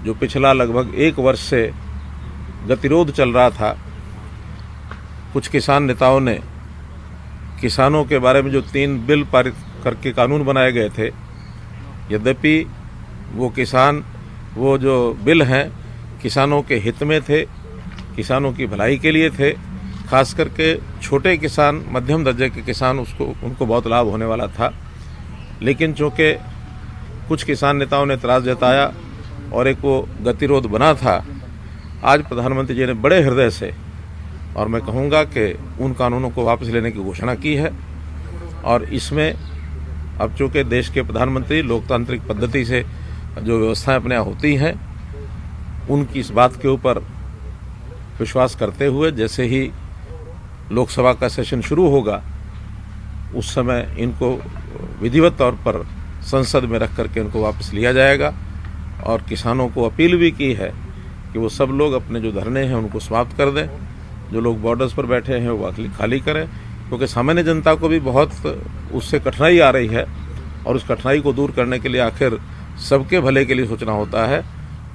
जो पिछला लगभग 1 वर्ष से गतिरोध चल रहा था, कुछ किसान नेताओं ने किसानों के बारे में जो 3 बिल पारित करके कानून बनाए गए थे, यद्यपि वो जो बिल हैं किसानों के हित में थे, किसानों की भलाई के लिए थे, खास करके छोटे किसान, मध्यम दर्जे के किसान उनको बहुत लाभ होने वाला था। लेकिन चूँकि कुछ किसान नेताओं ने एतराज़ जताया और एक वो गतिरोध बना था, आज प्रधानमंत्री जी ने बड़े हृदय से, और मैं कहूँगा कि उन कानूनों को वापस लेने की घोषणा की है। और इसमें अब चूँकि देश के प्रधानमंत्री लोकतांत्रिक पद्धति से जो व्यवस्थाएं अपने यहाँ होती हैं, उनकी इस बात के ऊपर विश्वास करते हुए जैसे ही लोकसभा का सेशन शुरू होगा, उस समय इनको विधिवत तौर पर संसद में रख करके इनको वापस लिया जाएगा। और किसानों को अपील भी की है कि वो सब लोग अपने जो धरने हैं उनको समाप्त कर दें, जो लोग बॉर्डर्स पर बैठे हैं वो खाली करें, क्योंकि सामान्य जनता को भी बहुत उससे कठिनाई आ रही है और उस कठिनाई को दूर करने के लिए आखिर सबके भले के लिए सोचना होता है।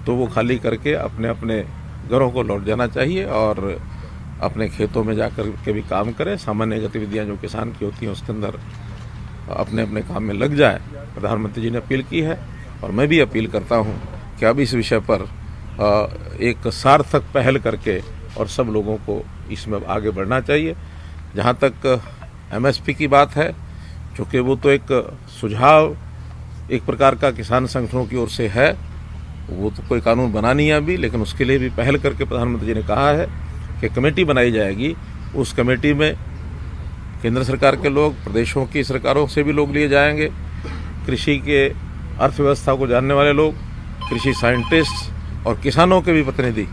तो वो खाली करके अपने अपने घरों को लौट जाना चाहिए और अपने खेतों में जाकर के भी काम करें। सामान्य गतिविधियां जो किसान की होती हैं उसके अंदर अपने अपने काम में लग जाए। प्रधानमंत्री जी ने अपील की है और मैं भी अपील करता हूं कि अब इस विषय पर एक सार्थक पहल करके और सब लोगों को इसमें आगे बढ़ना चाहिए। जहां तक MSP की बात है, चूँकि वो तो एक सुझाव एक प्रकार का किसान संगठनों की ओर से है, वो तो कोई कानून बना नहीं है अभी, लेकिन उसके लिए भी पहल करके प्रधानमंत्री जी ने कहा है कि कमेटी बनाई जाएगी। उस कमेटी में केंद्र सरकार के लोग, प्रदेशों की सरकारों से भी लोग लिए जाएंगे, कृषि के अर्थव्यवस्था को जानने वाले लोग, कृषि साइंटिस्ट और किसानों के भी प्रतिनिधि,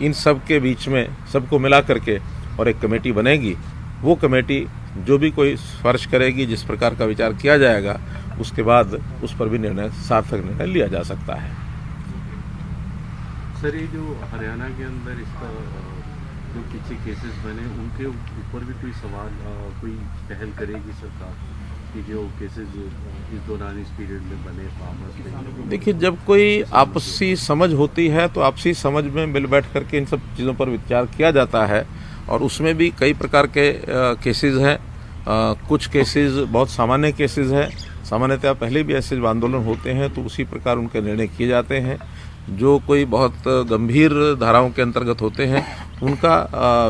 इन सब के बीच में सबको मिला करके और एक कमेटी बनेगी। वो कमेटी जो भी कोई सिफारिश करेगी, जिस प्रकार का विचार किया जाएगा, उसके बाद उस पर भी सार्थक निर्णय लिया जा सकता है। सर, ये जो हरियाणा के अंदर इसका जो पीछे केसेस बने, उनके ऊपर भी कोई सवाल, कोई पहल करेगी सरकार कि जो केसेस इस दौरान इस पीरियड में बने फार्मर्स पे? देखिए, जब कोई आपसी समझ होती है तो आपसी समझ में मिल बैठ करके इन सब चीज़ों पर विचार किया जाता है। और उसमें भी कई प्रकार के केसेस हैं। कुछ केसेस बहुत सामान्य केसेस हैं, सामान्यतः पहले भी ऐसे आंदोलन होते हैं तो उसी प्रकार उनके निर्णय किए जाते हैं। जो कोई बहुत गंभीर धाराओं के अंतर्गत होते हैं उनका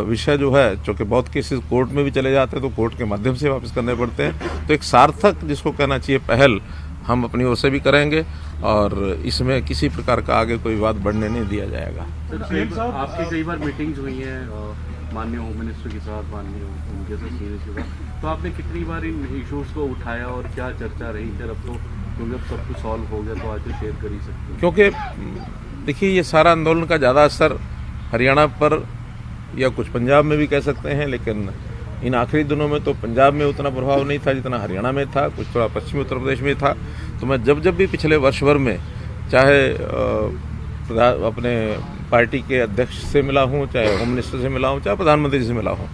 विषय जो है, चूँकि बहुत केसेस कोर्ट में भी चले जाते हैं तो कोर्ट के माध्यम से वापस करने पड़ते हैं। तो एक सार्थक, जिसको कहना चाहिए, पहल हम अपनी ओर से भी करेंगे और इसमें किसी प्रकार का आगे कोई विवाद बढ़ने नहीं दिया जाएगा। आपकी कई बार मीटिंग्स हुई हैं माननीय होम मिनिस्टर के साथ, माननीय उनके साथ, सीनियर के साथ, तो आपने कितनी बार इन इश्यूज़ को उठाया और क्या चर्चा रही? फिर अब तो क्योंकि अब सब कुछ सॉल्व हो गया तो आज तो शेयर कर ही सकते हैं। क्योंकि देखिए, ये सारा आंदोलन का ज़्यादा असर हरियाणा पर या कुछ पंजाब में भी कह सकते हैं, लेकिन इन आखिरी दिनों में तो पंजाब में उतना प्रभाव नहीं था जितना हरियाणा में था, कुछ थोड़ा पश्चिमी उत्तर प्रदेश में था। तो मैं जब भी पिछले वर्ष भर में चाहे अपने पार्टी के अध्यक्ष से मिला हूँ, चाहे होम मिनिस्टर से मिला हूँ, चाहे प्रधानमंत्री से मिला हूँ,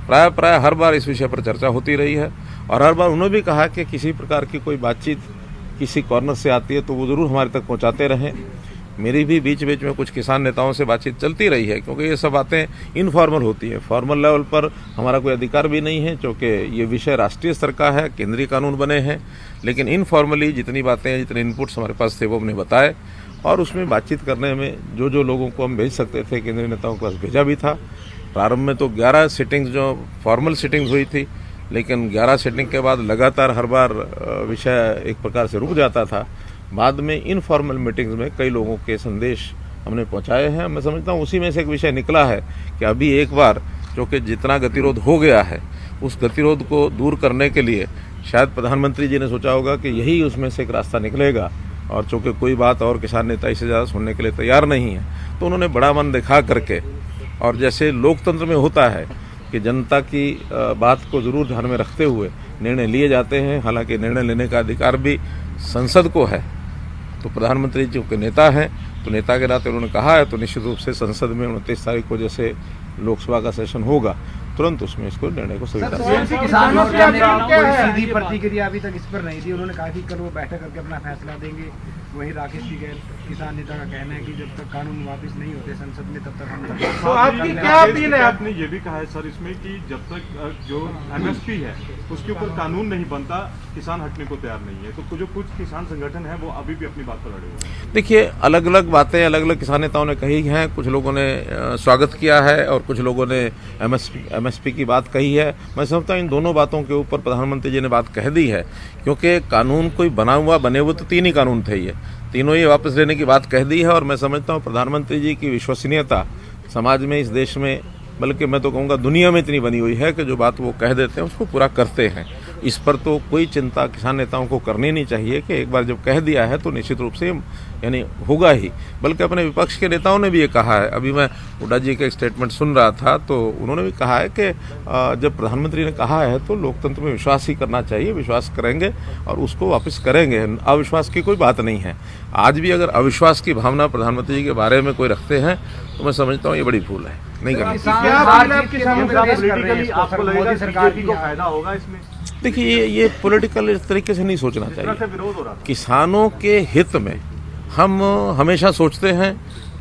प्राय हर बार इस विषय पर चर्चा होती रही है। और हर बार उन्होंने भी कहा कि किसी प्रकार की कोई बातचीत किसी कॉर्नर से आती है तो वो ज़रूर हमारे तक पहुँचाते रहें। मेरी भी बीच बीच में कुछ किसान नेताओं से बातचीत चलती रही है, क्योंकि ये सब बातें इनफॉर्मल होती हैं। फॉर्मल लेवल पर हमारा कोई अधिकार भी नहीं है, क्योंकि ये विषय राष्ट्रीय स्तर का है, केंद्रीय कानून बने हैं। लेकिन इनफॉर्मली जितनी बातें, जितने इनपुट्स हमारे पास थे वो हमने बताए और उसमें बातचीत करने में जो लोगों को हम भेज सकते थे केंद्रीय नेताओं के पास भेजा भी था। प्रारंभ में तो 11 सिटिंग्स जो फॉर्मल सिटिंग्स हुई थी, लेकिन 11 सिटिंग के बाद लगातार हर बार विषय एक प्रकार से रुक जाता था। बाद में इनफॉर्मल मीटिंग्स में कई लोगों के संदेश हमने पहुंचाए हैं। मैं समझता हूं उसी में से एक विषय निकला है कि अभी एक बार, क्योंकि जितना गतिरोध हो गया है, उस गतिरोध को दूर करने के लिए शायद प्रधानमंत्री जी ने सोचा होगा कि यही उसमें से एक रास्ता निकलेगा। और चूँकि कोई बात और किसान नेता इससे ज़्यादा सुनने के लिए तैयार नहीं है, तो उन्होंने बड़ा मन दिखा करके, और जैसे लोकतंत्र में होता है कि जनता की बात को ज़रूर ध्यान में रखते हुए निर्णय लिए जाते हैं, हालांकि निर्णय लेने का अधिकार भी संसद को है। तो प्रधानमंत्री जी के नेता हैं, तो नेता के नाते उन्होंने कहा है, तो निश्चित रूप से संसद में 29 तारीख को जैसे लोकसभा का सेशन होगा तुरंत उसमें इसको निर्णय को स्वीकार किसानों से कोई सीधी प्रतिक्रिया अभी तक इस पर नहीं थी। उन्होंने कहा कि कल वो बैठक करके अपना फैसला देंगे। वहीं राकेश टिकैत किसान नेता का कहना है कि जब तक कानून वापस नहीं होते संसद में तब तक हम तो आपकी क्या अपील है? आपने ये भी कहा है सर इसमें कि जब तक जो MSP है उसके ऊपर कानून नहीं बनता किसान हटने को तैयार नहीं है। तो जो कुछ किसान संगठन है वो अभी भी अपनी बात पर अड़े हुए हैं। देखिए, अलग अलग बातें अलग अलग किसान नेताओं ने कही हैं। कुछ लोगों ने स्वागत किया है और कुछ लोगों ने MSP की बात कही है। मैं समझता हूँ इन दोनों बातों के ऊपर प्रधानमंत्री जी ने बात कह दी है, क्योंकि कानून कोई बना हुआ बने हुए तो 3 ही कानून थे, ये तीनों ही वापस लेने की बात कह दी है। और मैं समझता हूँ प्रधानमंत्री जी की विश्वसनीयता समाज में, इस देश में, बल्कि मैं तो कहूँगा दुनिया में इतनी बनी हुई है कि जो बात वो कह देते हैं उसको पूरा करते हैं। इस पर तो कोई चिंता किसान नेताओं को करनी नहीं चाहिए कि एक बार जब कह दिया है तो निश्चित रूप से यानी होगा ही। बल्कि अपने विपक्ष के नेताओं ने भी ये कहा है। अभी मैं हुड्डा जी का एक स्टेटमेंट सुन रहा था तो उन्होंने भी कहा है कि जब प्रधानमंत्री ने कहा है तो लोकतंत्र में विश्वास ही करना चाहिए, विश्वास करेंगे और उसको वापस करेंगे। अविश्वास की कोई बात नहीं है। आज भी अगर अविश्वास की भावना प्रधानमंत्री जी के बारे में कोई रखते हैं तो मैं समझता हूँ ये बड़ी भूल है, नहीं करनी। देखिए, ये पॉलिटिकल इस तरीके से नहीं सोचना चाहिए। किसानों के हित में हम हमेशा सोचते हैं,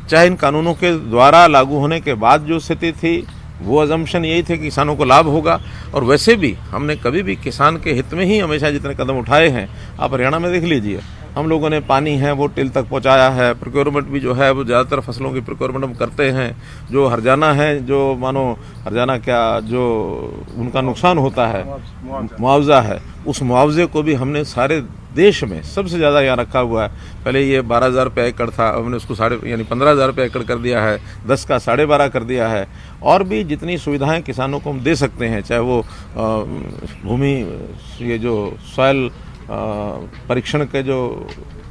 चाहे इन कानूनों के द्वारा लागू होने के बाद जो स्थिति थी वो अजम्पशन यही थे कि किसानों को लाभ होगा। और वैसे भी हमने कभी भी किसान के हित में ही हमेशा जितने कदम उठाए हैं, आप हरियाणा में देख लीजिए, हम लोगों ने पानी है वो टिल तक पहुंचाया है। प्रोक्योरमेंट भी जो है वो ज़्यादातर फसलों की प्रोक्योरमेंट हम करते हैं। जो हरजाना है, जो मानो हरजाना क्या, जो उनका नुकसान होता है, मुआवजा है, उस मुआवजे को भी हमने सारे देश में सबसे ज़्यादा यहाँ रखा हुआ है। पहले ये 12,000 रुपये एकड़ था, हमने उसको 15,000 रुपये एकड़ कर दिया है, 10 का 12.5 कर दिया है। और भी जितनी सुविधाएं किसानों को हम दे सकते हैं, चाहे वो भूमि, ये जो सॉयल परीक्षण के जो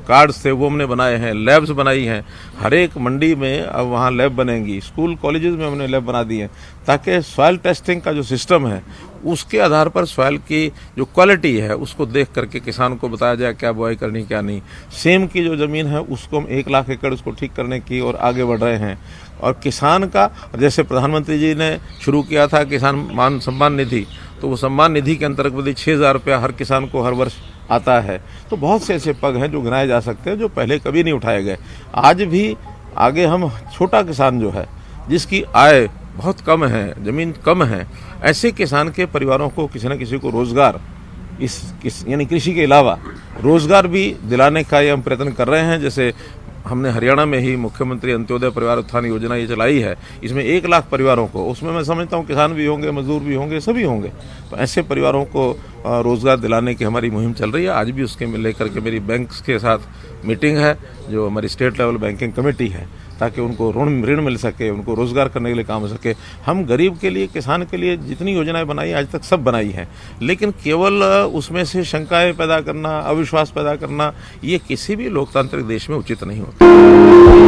कार्ड्स थे वो हमने बनाए हैं, लैब्स बनाई हैं। हर एक मंडी में अब वहाँ लैब बनेंगी, स्कूल कॉलेजेस में हमने लैब बना दी है, ताकि सॉयल टेस्टिंग का जो सिस्टम है उसके आधार पर सॉयल की जो क्वालिटी है उसको देख करके किसान को बताया जाए क्या बुआई करनी क्या नहीं। सेम की जो ज़मीन है उसको हम 1 लाख एकड़ उसको ठीक करने की और आगे बढ़ रहे हैं। और किसान का, जैसे प्रधानमंत्री जी ने शुरू किया था किसान मान सम्मान निधि, तो वो सम्मान निधि के अंतर्गत 6,000 रुपया हर किसान को हर वर्ष आता है। तो बहुत से ऐसे पग हैं जो गिनाए जा सकते हैं जो पहले कभी नहीं उठाए गए। आज भी आगे हम छोटा किसान जो है, जिसकी आय बहुत कम है, ज़मीन कम है, ऐसे किसान के परिवारों को किसी न किसी को रोज़गार, यानी कृषि के अलावा रोज़गार भी दिलाने का ये हम प्रयत्न कर रहे हैं। जैसे हमने हरियाणा में ही मुख्यमंत्री अंत्योदय परिवार उत्थान योजना ये चलाई है, इसमें 1 लाख परिवारों को, उसमें मैं समझता हूँ किसान भी होंगे, मजदूर भी होंगे, सभी होंगे। तो ऐसे परिवारों को रोज़गार दिलाने की हमारी मुहिम चल रही है। आज भी उसके लेकर के मेरी बैंक्स के साथ मीटिंग है, जो हमारी स्टेट लेवल बैंकिंग कमेटी है, ताकि उनको ऋण मिल सके, उनको रोज़गार करने के लिए काम हो सके। हम गरीब के लिए, किसान के लिए जितनी योजनाएं बनाई आज तक सब बनाई हैं, लेकिन केवल उसमें से शंकाएं पैदा करना, अविश्वास पैदा करना, ये किसी भी लोकतांत्रिक देश में उचित नहीं होता।